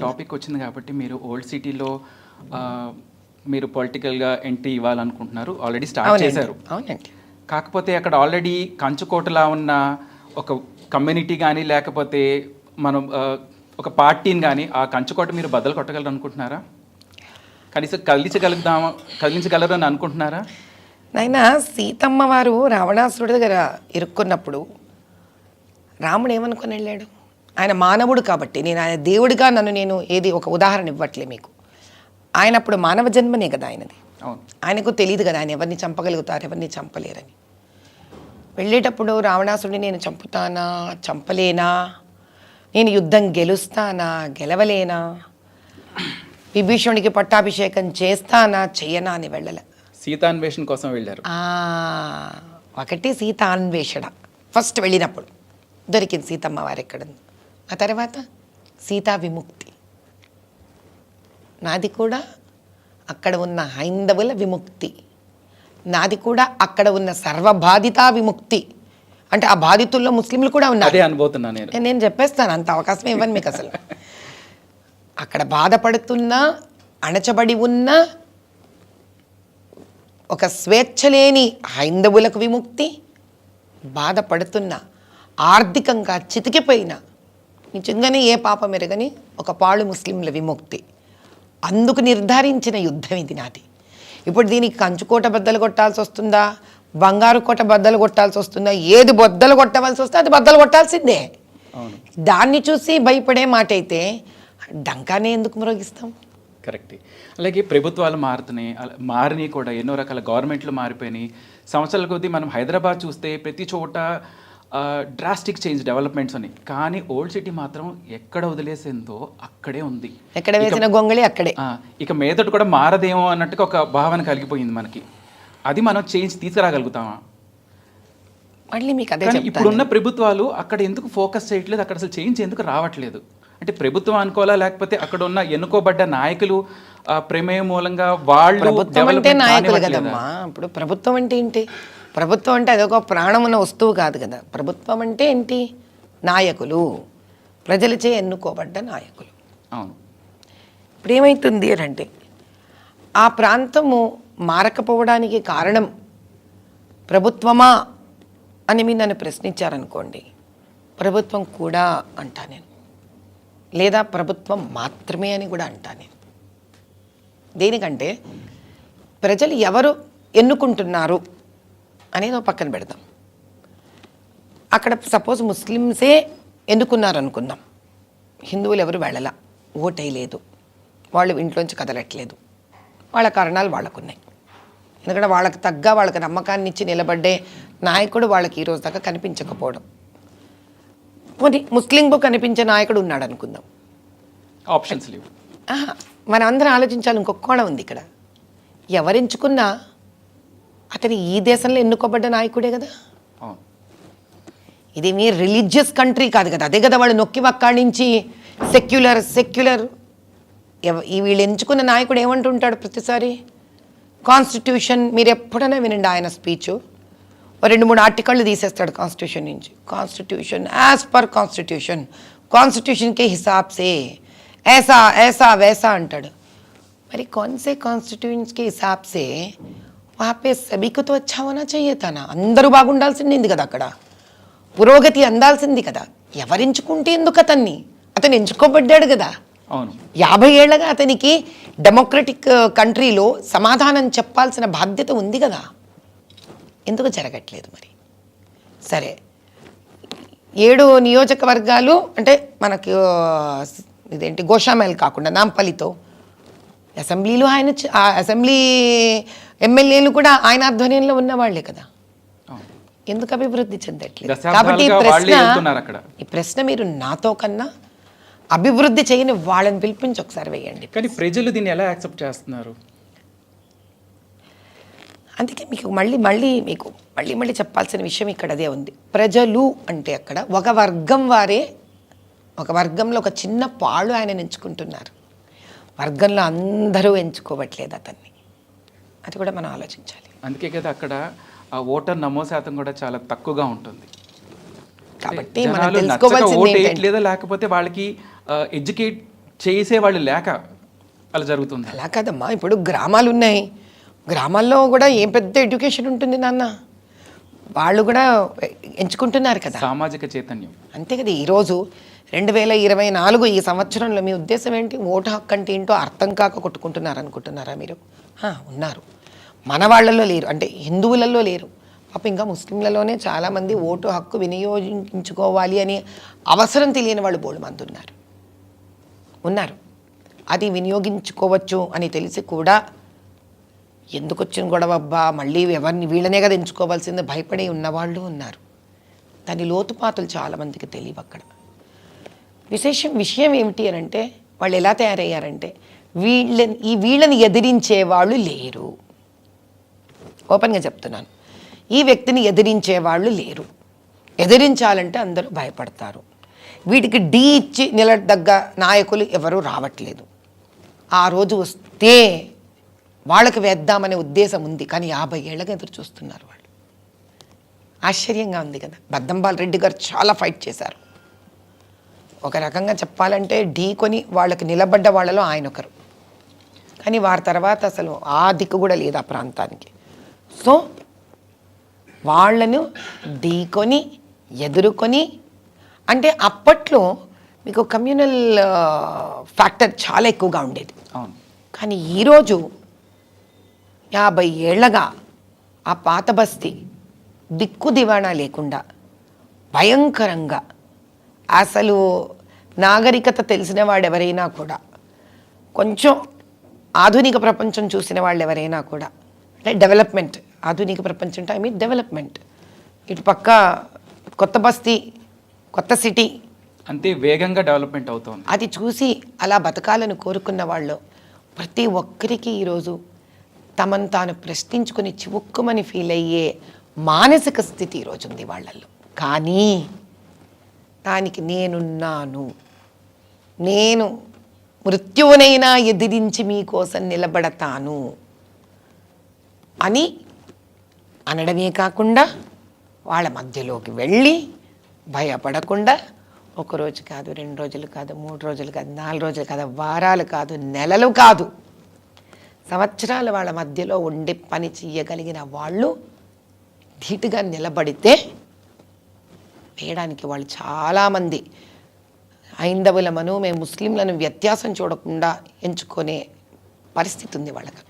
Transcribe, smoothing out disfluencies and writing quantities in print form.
Topic వచ్చింది కాబట్టి మీరు ఓల్డ్ సిటీలో మీరు పొలిటికల్గా ఎంట్రీ ఇవ్వాలనుకుంటున్నారు, ఆల్రెడీ స్టార్ట్ చేశారు. అవునండి. కాకపోతే అక్కడ ఆల్రెడీ కంచుకోటలా ఉన్న ఒక కమ్యూనిటీ కానీ లేకపోతే మనం ఒక పార్టీని కానీ ఆ కంచుకోట మీరు బద్దలు కొట్టగలరు అనుకుంటున్నారా? కనీసం కదిలించగలరు అని అనుకుంటున్నారా? నైనా సీతమ్మ వారు రావణాసురుడి దగ్గర ఇరుక్కున్నప్పుడు రాముడు ఏమనుకొని వెళ్ళాడు? ఆయన మానవుడు కాబట్టి, నేను ఆయన దేవుడిగా నేను ఏది ఒక ఉదాహరణ ఇవ్వట్లే మీకు. ఆయన అప్పుడు మానవ జన్మనే కదా ఆయనది. ఆయనకు తెలియదు కదా ఆయన ఎవరిని చంపగలుగుతారు, ఎవరిని చంపలేరని. వెళ్ళేటప్పుడు రావణాసుడిని నేను చంపుతానా, చంపలేనా, నేను యుద్ధం గెలుస్తానా, గెలవలేనా, విభీషణుడికి పట్టాభిషేకం చేస్తానా, చెయ్యనా అని వెళ్ళలే. సీతాన్వేషణ కోసం వెళ్ళారు. ఒకటి సీతాన్వేషణ ఫస్ట్ వెళ్ళినప్పుడు దొరికింది సీతమ్మ వారు ఎక్కడుంది. ఆ తర్వాత సీతా విముక్తి, నాది కూడా అక్కడ ఉన్న హైందవుల విముక్తి, నాది కూడా అక్కడ ఉన్న సర్వబాధితా విముక్తి. అంటే ఆ బాధితుల్లో ముస్లింలు కూడా ఉన్నారు. నేను చెప్పేస్తాను, అంత అవకాశం ఇవ్వను మీకు అసలు. అక్కడ బాధపడుతున్న, అణచబడి ఉన్న, ఒక స్వేచ్ఛ లేని హైందవులకు విముక్తి, బాధపడుతున్న, ఆర్థికంగా చితికిపోయిన, నిజంగానే ఏ పాపం ఎరగని ఒక పాಳು ముస్లింల విముక్తి. అందుకు నిర్ధారించిన యుద్ధం ఇది నాది. ఇప్పుడు దీనికి కంచుకోట బద్దలు కొట్టాల్సి వస్తుందా, బంగారు కోట బద్దలు కొట్టాల్సి వస్తుందా, ఏది బద్దలు కొట్టవలసి వస్తే అది బద్దలు కొట్టాల్సిందే. దాన్ని చూసి భయపడే మాట అయితే డంకానే ఎందుకు మ్రోగిస్తాం? కరెక్ట్. అలాగే ప్రభుత్వాలు మారినాయి కూడా, ఎన్నో రకాల గవర్నమెంట్లు మారిపోయినాయి. సంవత్సరాల కొద్దీ మనం హైదరాబాద్ చూస్తే ప్రతి చోట డ్రాస్టిక్ చేంజ్ డెవలప్మెంట్స్ అని, కానీ ఓల్డ్ సిటీ మాత్రం ఎక్కడ వదిలేసిందో అక్కడే ఉంది, ఎక్కడ వేసిన గొంగళి అక్కడే. ఇక మీదట కూడా మారదేమో అన్నట్టుగా ఒక భావన కలిగిపోయింది మనకి. అది మనం చేంజ్ తీసుకురాగలుగుతామా? మళ్ళీ మీకు అదే, ఇప్పుడున్న ప్రభుత్వాలు అక్కడ ఎందుకు ఫోకస్ చేయట్లేదు, అక్కడ అసలు చేంజ్ ఎందుకు రావట్లేదు? అంటే ప్రభుత్వం అనుకోవాలా, లేకపోతే అక్కడ ఉన్న ఎన్నుకోబడ్డ నాయకులు ప్రమేయం మూలంగా వాళ్ళు? ప్రభుత్వం అంటే నాయకులు కదమ్మా. ఇప్పుడు ప్రభుత్వం అంటే ఏంటి? ప్రభుత్వం అంటే అదొక ప్రాణమున్న వస్తువు కాదు కదా. ప్రభుత్వం అంటే ఏంటి? నాయకులు, ప్రజలచే ఎన్నుకోబడ్డ నాయకులు. అవును. ఇప్పుడు ఏమవుతుంది అంటే ఆ ప్రాంతము మారకపోవడానికి కారణం ప్రభుత్వమా అని మీరు నన్ను ప్రశ్నించారనుకోండి, ప్రభుత్వం కూడా అంటా నేను, లేదా ప్రభుత్వం మాత్రమే అని కూడా అంటా నేను. దేనికంటే ప్రజలు ఎవరు ఎన్నుకుంటున్నారు అనేది పక్కన పెడదాం. అక్కడ సపోజ్ ముస్లిమ్సే ఎన్నుకున్నారు అనుకుందాం, హిందువులు ఎవరు వెళ్ళలా, ఓటేయలేదు, వాళ్ళు ఇంట్లోంచి కదలట్లేదు, వాళ్ళ కారణాలు వాళ్ళకున్నాయి. ఎందుకంటే వాళ్ళకి తగ్గ, వాళ్ళకి నమ్మకాన్ని ఇచ్చి నిలబడ్డే నాయకుడు వాళ్ళకి ఈరోజు దాకా కనిపించకపోవడం. మరి ముస్లింకు కనిపించే నాయకుడు ఉన్నాడు అనుకుందాం, ఆప్షన్స్ లేవు. మనం అందరం ఆలోచించాలి. ఇంకొక కోణం ఉంది ఇక్కడ. ఎవరెంచుకున్నా అతని ఈ దేశంలో ఎన్నుకోబడ్డ నాయకుడే కదా. ఇది మీ రిలీజియస్ కంట్రీ కాదు కదా. అదే కదా వాళ్ళు నొక్కి అక్కడి నుంచి సెక్యులర్ వీళ్ళు ఎంచుకున్న నాయకుడు ఏమంటుంటాడు ప్రతిసారి? కాన్స్టిట్యూషన్. మీరు ఎప్పుడైనా వినండి ఆయన స్పీచ్, 2-3 ఆర్టికళ్ళు తీసేస్తాడు కాన్స్టిట్యూషన్ నుంచి. Constitution as per constitution, constitution కే హిసాబ్ సే ऐसा ऐसा वैसा అంటాడు. మరి कौन से कॉन्स्टिट्यूशन के हिसाब से वहाँ पे सभी को तो अच्छा होना चाहिए था ना. అందరూ బాగుండాల్సింది కదా, అక్కడ పురోగతి అందాల్సింది కదా. ఎవరించుకుంటే ఎందుకు అతన్ని? అతను ఎంచుకోబడ్డాడు కదా. 50 ఏళ్ళగా అతనికి డెమోక్రటిక్ కంట్రీలో సమాధానం చెప్పాల్సిన బాధ్యత ఉంది కదా. ఎందుకు జరగట్లేదు మరి? సరే, 7 నియోజకవర్గాలు అంటే మనకి ఇదేంటి గోషామేల్ కాకుండా నాంపల్లితో అసెంబ్లీలో ఆయన, అసెంబ్లీ ఎమ్మెల్యేలు కూడా ఆయన ఆధ్వర్యంలో ఉన్నవాళ్లే కదా. ఎందుకు అభివృద్ధి చెందట్లేదు? కాబట్టి ఈ ప్రశ్న మీరు నాతో కన్నా అభివృద్ధి చేయని వాళ్ళని పిలిపించి ఒకసారి వేయండి. కానీ ప్రజలు దీన్ని ఎలా యాక్సెప్ట్ చేస్తున్నారు? అందుకే మీకు మళ్ళీ చెప్పాల్సిన విషయం ఇక్కడ అదే ఉంది. ప్రజలు అంటే అక్కడ ఒక వర్గం వారే, ఒక వర్గంలో ఒక చిన్న పాళ్ళు ఆయన ఎంచుకుంటున్నారు. వర్గంలో అందరూ ఎంచుకోవట్లేదు అతన్ని. అది కూడా మనం ఆలోచించాలి. అందుకే కదా అక్కడ ఆ ఓటర్ నమోదు శాతం కూడా చాలా తక్కువగా ఉంటుంది. కాబట్టి మనం తెలుసుకోవాల్సింది లేదా లేకపోతే వాళ్ళకి ఎడ్యుకేట్ చేసేవాళ్ళు లేక అలా జరుగుతుంది. అలా కాదమ్మా, ఇప్పుడు గ్రామాలు ఉన్నాయి, గ్రామాల్లో కూడా ఏం పెద్ద ఎడ్యుకేషన్ ఉంటుంది నాన్న, వాళ్ళు కూడా ఎంచుకుంటున్నారు కదా. సామాజిక చైతన్యం అంతే కదా. ఈరోజు 2024 ఈ సంవత్సరంలో మీ ఉద్దేశం ఏంటి? ఓటు హక్కు అంటే ఏంటో అర్థం కాక కొట్టుకుంటున్నారు అనుకుంటున్నారా మీరు? ఉన్నారు, మన వాళ్ళల్లో లేరు, అంటే హిందువులలో లేరు, పాప ఇంకా ముస్లింలలోనే చాలామంది ఓటు హక్కు వినియోగించుకోవాలి అని అవసరం తెలియని వాళ్ళు బోడు మంది ఉన్నారు. అది వినియోగించుకోవచ్చు అని తెలిసి కూడా ఎందుకు వచ్చిన గొడవ అబ్బా, మళ్ళీ ఎవరిని వీళ్ళనే కదా ఎంచుకోవాల్సిందే భయపడి ఉన్నవాళ్ళు ఉన్నారు. దాని లోతుపాతులు చాలామందికి తెలియవు అక్కడ. విషయం ఏమిటి అని అంటే, వాళ్ళు ఎలా తయారయ్యారంటే వీళ్ళని ఎదిరించే వాళ్ళు లేరు. ఓపెన్గా చెప్తున్నాను, ఈ వ్యక్తిని ఎదిరించే వాళ్ళు లేరు. ఎదిరించాలంటే అందరూ భయపడతారు. వీటికి ఢీ ఇచ్చి నిలదగ్గ నాయకులు ఎవరూ రావట్లేదు. ఆ రోజు వస్తే వాళ్ళకి వేద్దామనే ఉద్దేశం ఉంది, కానీ 50 ఏళ్ళగా ఎదురు చూస్తున్నారు వాళ్ళు. ఆశ్చర్యంగా ఉంది కదా. బద్దంబాల్ రెడ్డి గారు చాలా ఫైట్ చేశారు. ఒక రకంగా చెప్పాలంటే ఢీకొని వాళ్ళకి నిలబడ్డ వాళ్ళలో ఆయన ఒకరు, కానీ వారి తర్వాత అసలు ఆ దిక్కు కూడా లేదు ఆ ప్రాంతానికి. సో వాళ్ళను ఢీకొని ఎదుర్కొని, అంటే అప్పట్లో మీకు కమ్యూనల్ ఫ్యాక్టర్ చాలా ఎక్కువగా ఉండేది. అవును. కానీ ఈరోజు 50 ఏళ్ళగా ఆ పాత బస్తీ దిక్కు దివాణా లేకుండా భయంకరంగా, అసలు నాగరికత తెలిసిన వాడెవరైనా కూడా, కొంచెం ఆధునిక ప్రపంచం చూసిన వాళ్ళు ఎవరైనా కూడా, అంటే డెవలప్మెంట్, ఆధునిక ప్రపంచం అంటే డెవలప్మెంట్, ఇటు పక్క కొత్త బస్తీ, కొత్త సిటీ అంతే వేగంగా డెవలప్మెంట్ అవుతుంది. అది చూసి అలా బతకాలను కోరుకున్న వాళ్ళు ప్రతి ఒక్కరికి ఈరోజు తమను తాను ప్రశ్నించుకొని చివుక్కుమని ఫీల్ అయ్యే మానసిక స్థితి ఈరోజు ఉంది వాళ్ళల్లో. కానీ దానికి నేనున్నాను, నేను మృత్యువునైనా ఎదిరించి మీకోసం నిలబడతాను అని అనడమే కాకుండా, వాళ్ళ మధ్యలోకి వెళ్ళి భయపడకుండా, 1 రోజు కాదు, 2 రోజులు కాదు, 3 రోజులు కాదు, 4 రోజులు కాదు, వారాలు కాదు, నెలలు కాదు, సంవత్సరాలు వాళ్ళ మధ్యలో ఉండి పని చెయ్యగలిగిన వాళ్ళు ధీటుగా నిలబడితే వేయడానికి వాళ్ళు చాలామంది హైందవులమను మేము ముస్లింలను వ్యత్యాసం చూడకుండా ఎంచుకునే పరిస్థితి ఉంది వాళ్ళకి.